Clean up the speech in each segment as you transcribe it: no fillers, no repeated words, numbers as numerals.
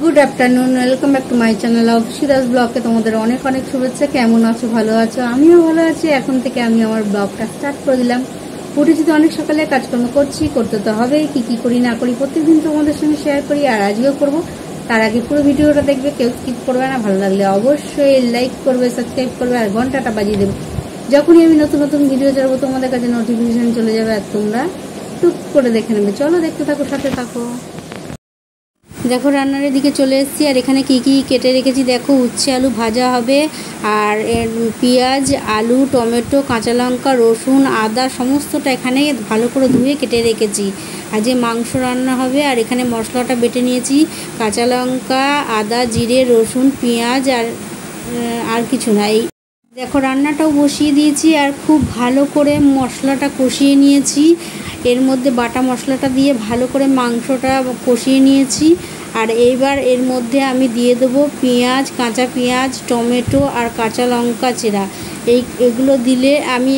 Good afternoon, welcome back to my channel official ব্লগে তোমাদের অনেক অনেক শুভেচ্ছা। কেমন আছো? ভালো আছো? আমিও ভালো আছি। এখন থেকে আমি আমার ব্লগটা স্টার্ট করে দিলাম। উঠেছি তো অনেক সকালে, কাজকর্ম করতে তো হবে। কি করি না করি প্রত্যেকদিন তোমাদের সঙ্গে শেয়ার করি, আর আজকেও করবো। তার আগে পুরো ভিডিওটা দেখবে, কেউ স্কিপ করবে না। ভালো লাগলে অবশ্যই লাইক করবে, সাবস্ক্রাইব করবে, আর ঘন্টাটা বাজিয়ে দেবে। যখনই আমি নতুন নতুন ভিডিও ছাড়বো তোমাদের কাছে নোটিফিকেশন চলে যাবে, আর তোমরা টুক করে দেখে নেবে। চলো দেখতে থাকো, সাথে থাকো। দেখো রান্নার দিকে চলে এসেছি, আর এখানে কি কেটে রেখেছি দেখো। উচ্ছে আলু ভাজা হবে, আর পেঁয়াজ, আলু, টমেটো, কাঁচা লঙ্কা, রসুন, আদা সমস্তটা এখানে ভালো করে ধুয়ে কেটে রেখেছি। আর যে মাংস রান্না হবে, আর এখানে মশলাটা বেটে নিয়েছি। কাঁচা লঙ্কা, আদা, জিরে, রসুন, পেঁয়াজ, আর কিছু না। এই দেখো রান্নাটাও বসিয়ে দিয়েছি, আর খুব ভালো করে মশলাটা কষিয়ে নিয়েছি। এর মধ্যে বাটা মশলাটা দিয়ে ভালো করে মাংসটা কষিয়ে নিয়েছি। আর এইবার এর মধ্যে আমি দিয়ে দেবো পেঁয়াজ, কাঁচা পেঁয়াজ, টমেটো আর কাঁচা লঙ্কা চেরা। এগুলো দিলে আমি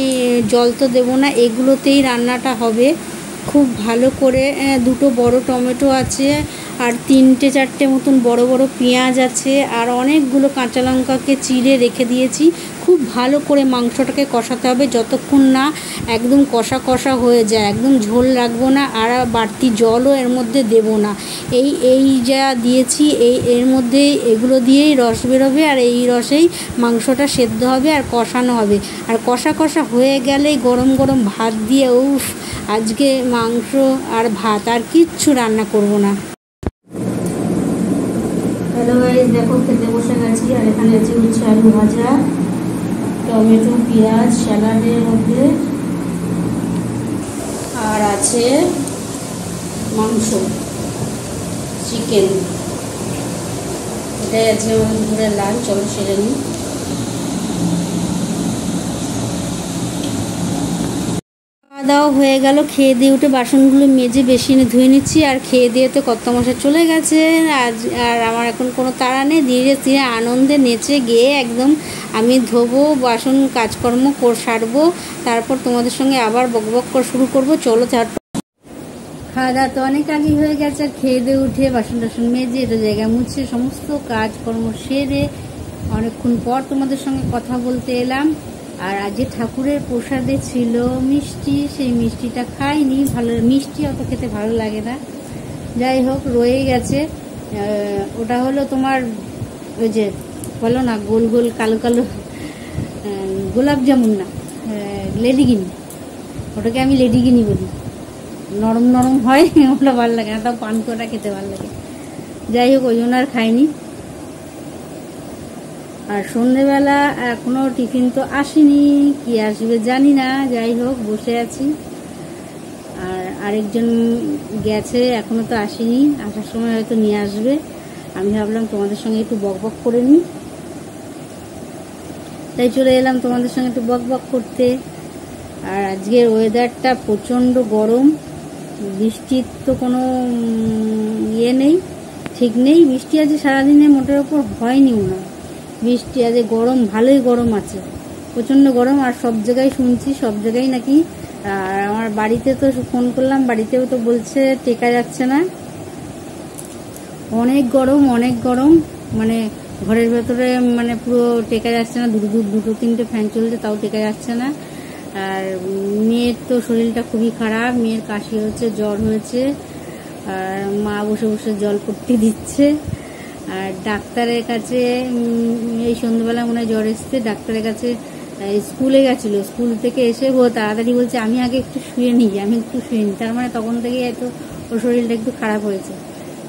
জল তো দেবো না, এগুলোতেই রান্নাটা হবে। খুব ভালো করে দুটো বড় টমেটো আছে, আর 3-4টে মতন বড় বড় পেঁয়াজ আছে, আর অনেকগুলো কাঁচা লঙ্কাকে চিড়ে রেখে দিয়েছি। খুব ভালো করে মাংসটাকে কষাতে হবে, যতক্ষণ না একদম কষা কষা হয়ে যায়। একদম ঝোল রাখবো না, আর বাড়তি জলও এর মধ্যে দেবো না। এই যা দিয়েছি এর মধ্যে এগুলো দিয়েই রস বেরোবে, আর এই রসেই মাংসটা সেদ্ধ হবে আর কষানো হবে। আর কষা কষা হয়ে গেলেই গরম গরম ভাত দিয়ে, উফ, আজকে মাংস আর ভাত, আর কিচ্ছু রান্না করব না। হ্যালো গাইস, দেখো খেতে বসে গেছি। আর এখানে আছে উচ্ছে আলু ভাজা, টমেটো, পেঁয়াজ স্যালাডের মধ্যে, আর আছে মাংস, চিকেন। এটাই আছে আমার দুপুরের লাঞ্চ। চলো সেরে নিই। খাওয়া দাওয়া হয়ে গেল। খেয়ে দিয়ে উঠে বাসনগুলো মেজে বেসিনে ধুয়ে নিচ্ছি। আর খেয়ে দিয়ে তো কর্তামশাই চলে গেছে। আর আমার এখন কোনো তাড়া নেই। ধীরে ধীরে আনন্দে নেচে গিয়ে একদম আমি ধোবো, বাসন কাজকর্ম সারবো, তারপর তোমাদের সঙ্গে আবার বকবক করে শুরু করবো। চলো খাওয়া দাওয়া তো অনেক আগেই হয়ে গেছে। আর খেয়ে দিয়ে উঠে বাসন টাসন মেজে এটা জায়গা মুছে সমস্ত কাজকর্ম সেরে অনেকক্ষণ পর তোমাদের সঙ্গে কথা বলতে এলাম। আর আজকে ঠাকুরের প্রসাদে ছিল মিষ্টি, সেই মিষ্টিটা খাইনি। ভালো মিষ্টি অত খেতে ভালো লাগে না, যাই হোক রয়ে গেছে। ওটা হলো তোমার ওই যে বলো না, গোল গোল কালো কালো গোলাপ জামুন, না লেডিগিনি। ওটাকে আমি লেডিগিনি বলি। নরম নরম হয়, ওটা ভালো লাগে না। তাও পানকোটা খেতে ভালো লাগে। যাই হোক ওই জন্য আর খাইনি। আর সন্ধ্যেবেলা এখনো টিফিন তো আসেনি, কি আসবে জানি না। যাই হোক বসে আছি। আর আরেকজন গেছে, এখনো তো আসেনি। আসার সময় হয়তো নিয়ে আসবে। আমি ভাবলাম তোমাদের সঙ্গে একটু বকবক করে নিই, তাই চলে এলাম তোমাদের সঙ্গে একটু বকবক করতে। আর আজকের ওয়েদারটা প্রচণ্ড গরম। বৃষ্টির তো কোনো ইয়ে নেই, ঠিক নেই। বৃষ্টি আজ সারাদিনে মোটের ওপর হয়নিও না বৃষ্টি। আজ গরম, ভালোই গরম আছে, প্রচণ্ড গরম। আর সব জায়গায় শুনছি, সব জায়গায় নাকি। আর আমার বাড়িতে তো ফোন করলাম, বাড়িতেও তো বলছে টেকা যাচ্ছে না, অনেক গরম অনেক গরম। মানে ঘরের ভেতরে মানে পুরো টেকা যাচ্ছে না। দুটো তিনটে ফ্যান চলছে, তাও টেকা যাচ্ছে না। আর মেয়ের তো শরীরটা খুবই খারাপ, মেয়ের কাশি হচ্ছে, জ্বর হয়েছে। আর মা বসে বসে জল পট্টি দিচ্ছে। আর ডাক্তারের কাছে এই সন্ধ্যাবেলা মনে হয় জ্বর এসছে, ডাক্তারের কাছে স্কুলে গেছিলো। স্কুল থেকে এসে তাড়াতাড়ি বলছে আমি আগে একটু শুয়ে নিই। তার মানে তখন থেকেই হয়তো ওর শরীরটা একটু খারাপ হয়েছে।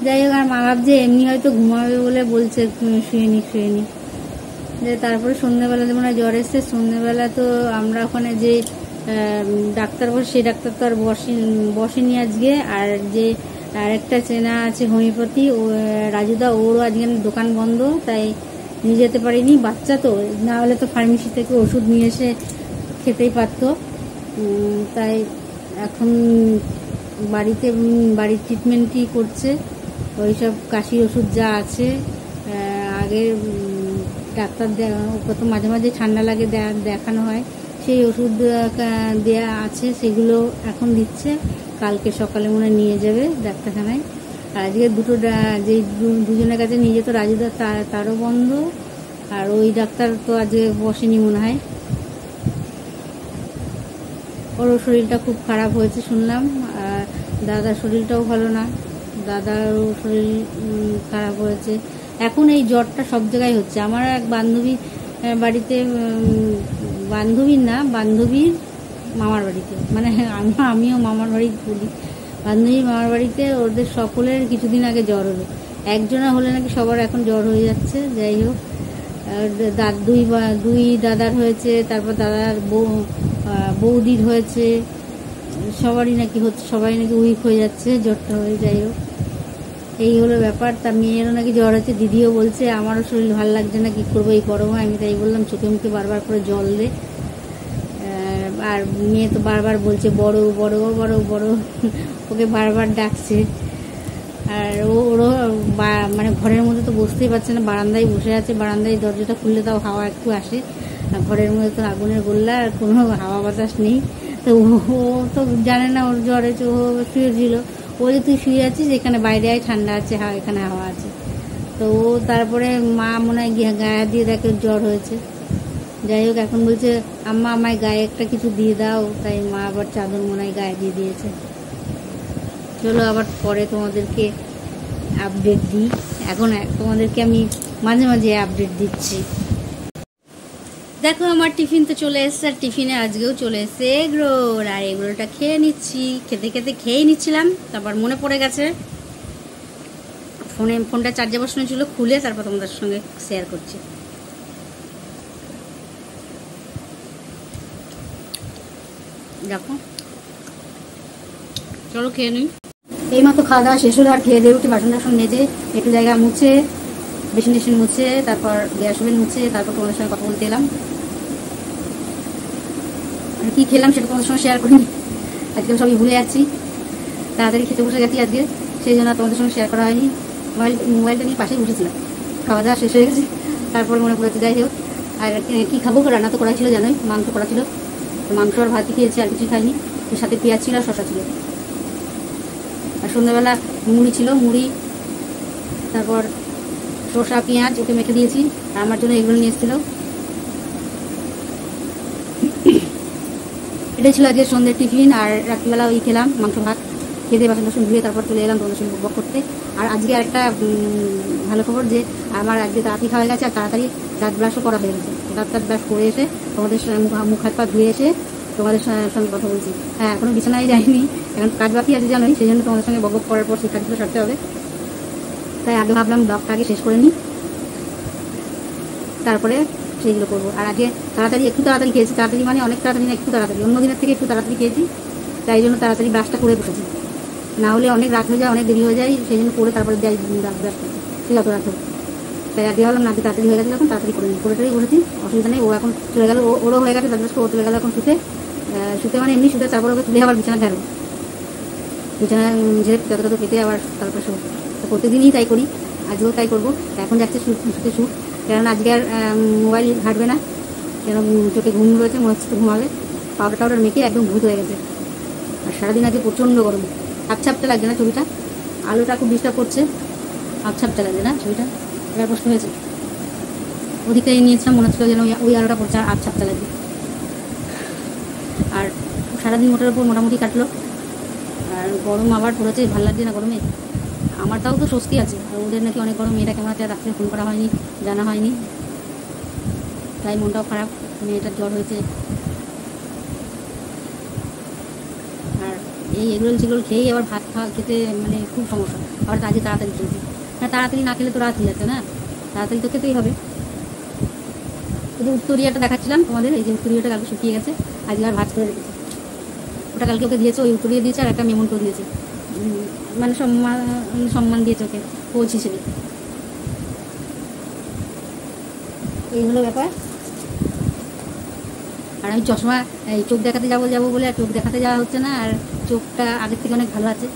যাই হোক, আর মা ভাবছে এমনি হয়তো ঘুমাবে বলে বলছে শুয়ে নি। তারপরে সন্ধ্যেবেলা মনে হয় জ্বর এসছে। সন্ধ্যেবেলা তো আমরা ওখানে যে ডাক্তার বসে, সেই ডাক্তার তো আর বসেনি আজকে। আর যে আরেকটা চেনা আছে হোমিওপ্যাথি, ও রাজুদা, ওরও আজকে দোকান বন্ধ, তাই নিয়ে যেতে পারিনি। বাচ্চা তো, না হলে তো ফার্মেসি থেকে ওষুধ নিয়ে এসে খেতেই পারতো। তাই এখন বাড়ির ট্রিটমেন্টই করছে। ওইসব কাশির ওষুধ যা আছে, আগে ডাক্তার কত মাঝে মাঝে ঠান্ডা লাগে দেখানো হয়, সেই ওষুধ দেয়া আছে, সেগুলো এখন দিচ্ছে। কালকে সকালে মনে নিয়ে যাবে ডাক্তারখানায়। আর আজকে দুটো যে দুজনের কাছে নিয়ে যেত রাজুদা তারও বন্ধ। আর ওই ডাক্তার তো আজকে বসেনি মনে হয়, ওরও শরীরটা খুব খারাপ হয়েছে শুনলাম। আর দাদার শরীরটাও ভালো না, দাদারও শরীর খারাপ হয়েছে। এখন এই জ্বরটা সব জায়গায় হচ্ছে। আমার এক বান্ধবী বাড়িতে, বান্ধবীর না, বান্ধবীর মামার বাড়িতে, মানে আমিও মামার বাড়ি বলি, বান্ধবীর মামার বাড়িতে ওদের সকলের কিছুদিন আগে জ্বর হলো। একজনা হলে নাকি সবার এখন জ্বর হয়ে যাচ্ছে। যাই হোক, দুই দাদার হয়েছে, তারপর দাদার বৌদির হয়েছে, সবারই নাকি হচ্ছে, সবাই নাকি উইক হয়ে যাচ্ছে জ্বরটা হয়ে। যাই হোক, এই হলো ব্যাপার। তার মেয়েরও নাকি জ্বর হচ্ছে, দিদিও বলছে আমারও শরীর ভালো লাগছে না, কী করবো এই গরমে। আমি তাই বললাম চোখে মুখে বারবার করে জল দে। আর মেয়ে তো বারবার বলছে বড় বড় বড় বড়, ওকে বারবার ডাকছে। আর ওরও মানে ঘরের মধ্যে তো বসতেই পারছে না, বারান্দায় বসে আছে। বারান্দায় দরজাটা খুললে তাও হাওয়া একটু আসে, আর ঘরের মধ্যে তো আগুনের গোল্লা, আর কোনো হাওয়া বাতাস নেই। তো ও তো জানে না ওর জ্বর হয়েছে, ও শুয়েছিল। ও যে তুই শুয়ে আছিস, এখানে বাইরে আয়, ঠান্ডা আছে, এখানে হাওয়া আছে। তো ও তারপরে মা মনে হয় গায়ে দিয়ে দেখে জ্বর হয়েছে। যাই হোক, এখন বলছে আম্মা আমায় গায়ে একটা কিছু দিয়ে দাও, তাই মা আবার চাদর মনে হয় গায়ে দিয়ে দিয়েছে। চলো আবার পরে তোমাদেরকে আপডেট দিই। এখন তোমাদেরকে আমি মাঝে মাঝে আপডেট দিচ্ছি। দেখো আমার টিফিন তো চলে এসছে, আর টিফিনে আজকেও চলে এসছে এগ রোল। আর এগ রোলটা খেয়ে নিচ্ছি, খেয়েই নিচ্ছিলাম, তারপর মনে পড়ে গেছে, ফোনটা চার্জে বসানো ছিল, খুলে তারপর তোমাদের সঙ্গে শেয়ার করছি। দেখো, চলো খেয়ে নিই। এইমাত্র খাওয়া দাওয়া শেষ হলো, আর খেয়ে দিয়ে উঠে বাসন টাসন মেজে একটু জায়গা মুছে, বেসিন টেসিন মুছে, তারপর গ্যাস ওভেন মুছে, তারপর তোমাদের সঙ্গে কথা বলতে এলাম। আর কি খেলাম সেটা তোমাদের সঙ্গে শেয়ার করিনি, আজকে সবই ভুলে যাচ্ছি, তাড়াতাড়ি খেতে বসে গেছি আজকে, সেই জন্য তোমাদের সঙ্গে শেয়ার করা হয়নি। মোবাইলটা নিয়ে পাশেই বসেছিলাম, খাওয়া দাওয়া শেষ হয়ে গেছে, তারপর মনে পড়েছে। যাই হোক, আর কি খাবো, রান্না তো করা ছিল জানোই, মাংস করা ছিল, মাংস আর ভাতই খেয়েছি, আর কিছুই খাইনি। এর সাথে পেঁয়াজ ছিল আর শসা ছিল। আর সন্ধ্যাবেলা মুড়ি ছিল, মুড়ি, তারপর শসা পেঁয়াজ ওকে মেখে দিয়েছি। আর আমার জন্য এগুলো নিয়ে এসেছিল। এটাই ছিল আজকে সন্ধ্যের টিফিন। আর রাত্রিবেলা ওই খেলাম মাংস ভাত, খেতে বাসন টাসন ধুয়ে তারপর চলে এলাম তোমাদের সঙ্গে বক করতে। আর আজকে আরেকটা ভালো খবর, যে আমার আজকে তাড়াতাড়ি খাওয়া গেছে, আর তাড়াতাড়ি দাঁত ব্রাশও করা হয়ে গেছে। দাঁত ব্রাশ করে এসে তোমাদের মুখ হাত পা ধুয়ে এসে তোমাদের সঙ্গে কথা বলছি। হ্যাঁ, এখনো বিছানায় যাইনি, এখন কাজ বাকি আছে জানোই, সেই জন্য তোমাদের সঙ্গে বক করার পর সেই কাজগুলো সারতে হবে। তাই আগে ভাবলাম ব্লগটা আগে শেষ করে নিই, তারপরে সেইগুলো করবো। আর আগে একটু তাড়াতাড়ি খেয়েছি, তাড়াতাড়ি মানে অনেক তাড়াতাড়ি না, একটু তাড়াতাড়ি, অন্য দিনের থেকে একটু তাড়াতাড়ি খেয়েছি, তাই জন্য তাড়াতাড়ি ব্রাশটা করে বসেছি। না হলে অনেক রাত হয়ে যায়, অনেক দেরি হয়ে যায়, সেই জন্য করে তারপরে ব্রাশ করছি, ঠিক যত রাত হোক। তাই আগে ভাবলাম না, তাড়াতাড়ি হয়ে গেছে, এখন তাড়াতাড়ি করে নিই, করেটাই বসেছি, অসুবিধা নেই। ও এখন চলে গেল, ওরও হয়ে গেছে ব্রাশ, ও চলে গেল এখন শুতে মানে এমনি শুতে, তারপর ওকে তুলে আবার বিছানা ঝাড়বো, বিছানা ঝেড়ে যত পেতে আবার তারপরে শুভ। তো প্রতিদিনই তাই করি, আজকেও তাই করবো। এখন যাচ্ছে শুতে শুট, কারণ আজকে আর মোবাইল ঘাটবে না, কেন চোখে ঘুম রয়েছে, মনে হচ্ছে ঘুমাবে। পাউডার টাউডার মেখে একদম ভূত হয়ে গেছে। আর সারাদিন আজকে প্রচণ্ড গরম, আপছাপটা লাগছে না ছবিটা, আলোটা খুব ডিস্টার্ব করছে, আপছাপটা লাগছে না ছবিটা, এবার প্রশ্ন হয়েছে। ওদিকটাই নিয়েছিলাম, মনে হচ্ছিল যেন ওই আলোটা পড়ছে, আর আপছাপটা লাগবে। আর সারাদিন মোটার উপর মোটামুটি কাটলো, আর গরম আবার পড়েছে, ভালো লাগছে না গরমে। আমার তাও তো স্বস্তি আছে, আর ওদের নাকি অনেক গরম। মেয়েটা কেমন আছে রাত্রে ফোন করা হয়নি, জানা হয়নি, তাই মনটাও খারাপ, মেয়েটার জ্বর হয়েছে। আর এই এগরোল সেগুলো খেয়েই আবার ভাত খেতে মানে খুব সমস্যা। আবার আজকে তাড়াতাড়ি খেয়েছি, না তাড়াতাড়ি না খেলে তো রাত হয়ে যাচ্ছে না, তাড়াতাড়ি তো খেতেই হবে। এই যে উত্তরিয়াটা দেখাচ্ছিলাম তোমাদের, এই যে উত্তরিয়াটা কালকে শুকিয়ে গেছে, আজকে আর ভাত করে রেখেছি। ওটা কালকে ওকে দিয়েছে, ওই উত্তরিয়া দিয়েছে, আর একটা মেমন্টো দিয়েছে, মানে সম্মান দিয়েছে ওকে কোচ হিসেবে। এই হলো ব্যাপার। আর আমি চশমা এই চোখ দেখাতে যাবো বলে আর চোখ দেখাতে যাওয়া হচ্ছে না। আর চোখটা আগের থেকে অনেক ভালো আছে।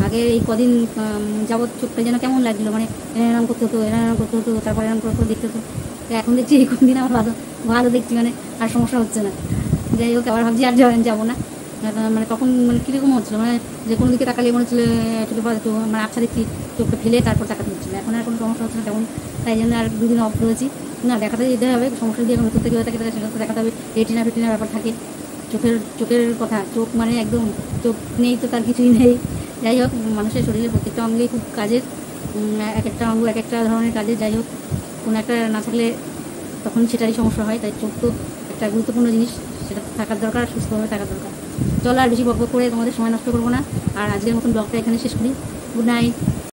আগে এই কদিন যাবৎ চোখটা যেন কেমন লাগছিলো, মানে এরম করতে হতো, তারপরে এরম করে দেখতে হতো। তো এখন দেখছি এই কোন দিন আমার ভালো দেখছি, মানে আর সমস্যা হচ্ছে না। যাই হোক, আবার ভাবছি আর যাবো না, মানে তখন মানে কীরকম হচ্ছিলো, মানে যে কোনো দিকে তাকালে মনে হচ্ছিলো একটু একটু মানে আচ্ছা দেখছি, চোখটা ফেলে তারপর তাকাতে হচ্ছিলো। এখন আর কোনো সমস্যা হচ্ছে না তেমন, তাই জন্য আর 2 দিন অফ রয়েছি। না, দেখাতে যেতে হবে, সমস্যা যদি এখন নতুন থেকে হয়ে থাকে তাহলে সেটা তো দেখাতে হবে। রেটিনার ব্যাপার থাকে, চোখের কথা, চোখ মানে একদম চোখ নেই তো তার কিছুই নেই। যাই হোক, মানুষের শরীরের প্রত্যেকটা অঙ্গেই খুব কাজের, এক একটা অঙ্গ এক একটা ধরনের কাজের। যাই হোক, কোনো একটা না থাকলে তখন সেটারই সমস্যা হয়। তাই চোখ তো একটা গুরুত্বপূর্ণ জিনিস, সেটা থাকার দরকার, সুস্থভাবে থাকার দরকার। চলো আর বেশি বকবক করে তোমাদের সময় নষ্ট করবো না, আর আজকের মতন ব্লগটা এখানে শেষ করি। Good night.